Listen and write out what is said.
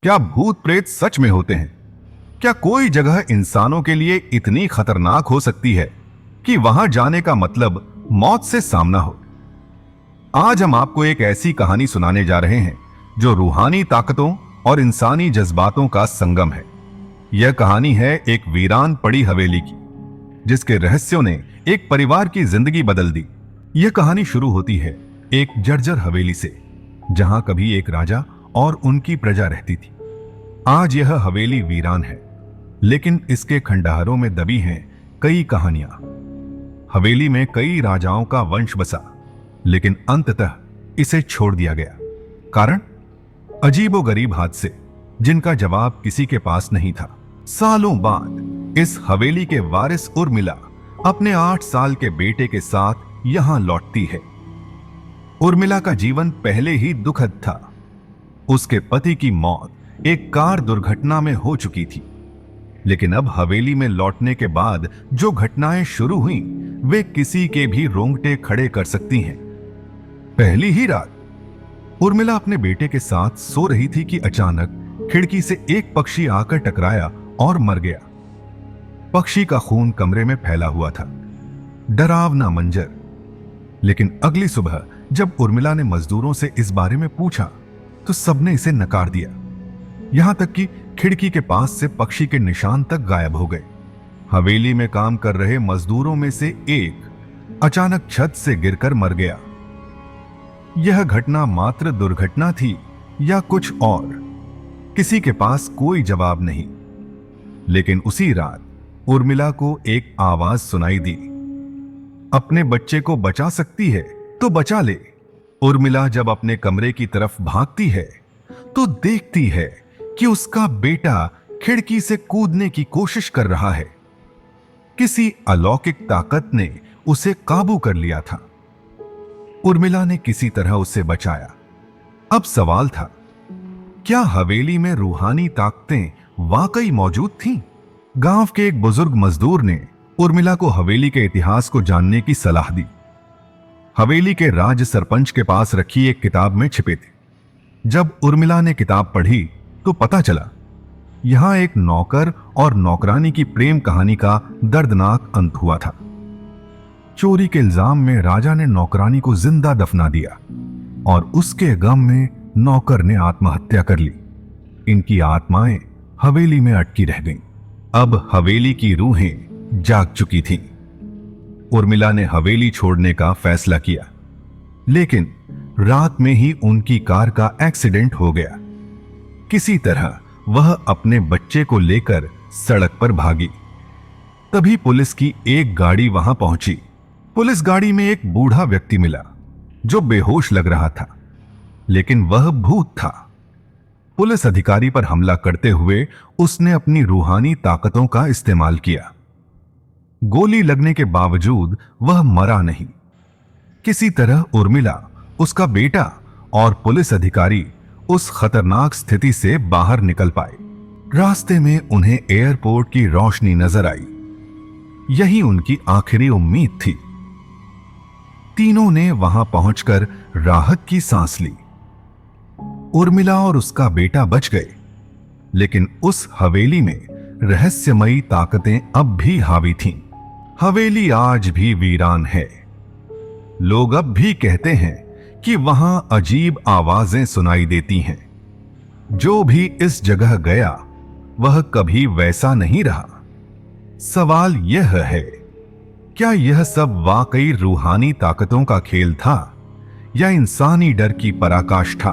क्या भूत प्रेत सच में होते हैं? क्या कोई जगह इंसानों के लिए इतनी खतरनाक हो सकती है कि वहां जाने का मतलब मौत से सामना हो? आज हम आपको एक ऐसी कहानी सुनाने जा रहे हैं जो रूहानी ताकतों और इंसानी जज्बातों का संगम है। यह कहानी है एक वीरान पड़ी हवेली की, जिसके रहस्यों ने एक परिवार की जिंदगी बदल दी। यह कहानी शुरू होती है एक जर्जर हवेली से, जहां कभी एक राजा और उनकी प्रजा रहती थी। आज यह हवेली वीरान है, लेकिन इसके खंडहरों में दबी हैं कई कहानियां। हवेली में कई राजाओं का वंश बसा, लेकिन अंततः इसे छोड़ दिया गया। कारण अजीबोगरीब हादसे, जिनका जवाब किसी के पास नहीं था। सालों बाद इस हवेली के वारिस उर्मिला अपने 8 साल के बेटे के साथ यहां लौटती है। उर्मिला का जीवन पहले ही दुखद था। उसके पति की मौत एक कार दुर्घटना में हो चुकी थी, लेकिन अब हवेली में लौटने के बाद जो घटनाएं शुरू हुई वे किसी के भी रोंगटे खड़े कर सकती हैं। पहली ही रात उर्मिला अपने बेटे के साथ सो रही थी कि अचानक खिड़की से एक पक्षी आकर टकराया और मर गया। पक्षी का खून कमरे में फैला हुआ था। डरावना मंजर। लेकिन अगली सुबह जब उर्मिला ने मजदूरों से इस बारे में पूछा तो सबने इसे नकार दिया। यहां तक कि खिड़की के पास से पक्षी के निशान तक गायब हो गए। हवेली में काम कर रहे मजदूरों में से एक अचानक छत से गिरकर मर गया। यह घटना मात्र दुर्घटना थी या कुछ और, किसी के पास कोई जवाब नहीं। लेकिन उसी रात उर्मिला को एक आवाज सुनाई दी, अपने बच्चे को बचा सकती है तो बचा ले। उर्मिला जब अपने कमरे की तरफ भागती है तो देखती है कि उसका बेटा खिड़की से कूदने की कोशिश कर रहा है। किसी अलौकिक ताकत ने उसे काबू कर लिया था। उर्मिला ने किसी तरह उसे बचाया। अब सवाल था, क्या हवेली में रूहानी ताकतें वाकई मौजूद थीं? गांव के एक बुजुर्ग मजदूर ने उर्मिला को हवेली के इतिहास को जानने की सलाह दी। हवेली के राज सरपंच के पास रखी एक किताब में छिपे थे। जब उर्मिला ने किताब पढ़ी तो पता चला यहां एक नौकर और नौकरानी की प्रेम कहानी का दर्दनाक अंत हुआ था। चोरी के इल्जाम में राजा ने नौकरानी को जिंदा दफना दिया और उसके गम में नौकर ने आत्महत्या कर ली। इनकी आत्माएं हवेली में अटकी रह गईं। अब हवेली की रूहें जाग चुकी थीं। उर्मिला ने हवेली छोड़ने का फैसला किया, लेकिन रात में ही उनकी कार का एक्सीडेंट हो गया। किसी तरह वह अपने बच्चे को लेकर सड़क पर भागी। तभी पुलिस की एक गाड़ी वहां पहुंची। पुलिस गाड़ी में एक बूढ़ा व्यक्ति मिला जो बेहोश लग रहा था, लेकिन वह भूत था। पुलिस अधिकारी पर हमला करते हुए उसने अपनी रूहानी ताकतों का इस्तेमाल किया। गोली लगने के बावजूद वह मरा नहीं। किसी तरह उर्मिला, उसका बेटा और पुलिस अधिकारी उस खतरनाक स्थिति से बाहर निकल पाए। रास्ते में उन्हें एयरपोर्ट की रोशनी नजर आई। यही उनकी आखिरी उम्मीद थी। तीनों ने वहां पहुंचकर राहत की सांस ली। उर्मिला और उसका बेटा बच गए, लेकिन उस हवेली में रहस्यमयी ताकतें अब भी हावी थीं। हवेली आज भी वीरान है। लोग अब भी कहते हैं कि वहां अजीब आवाजें सुनाई देती हैं। जो भी इस जगह गया वह कभी वैसा नहीं रहा। सवाल यह है, क्या यह सब वाकई रूहानी ताकतों का खेल था या इंसानी डर की पराकाष्ठा?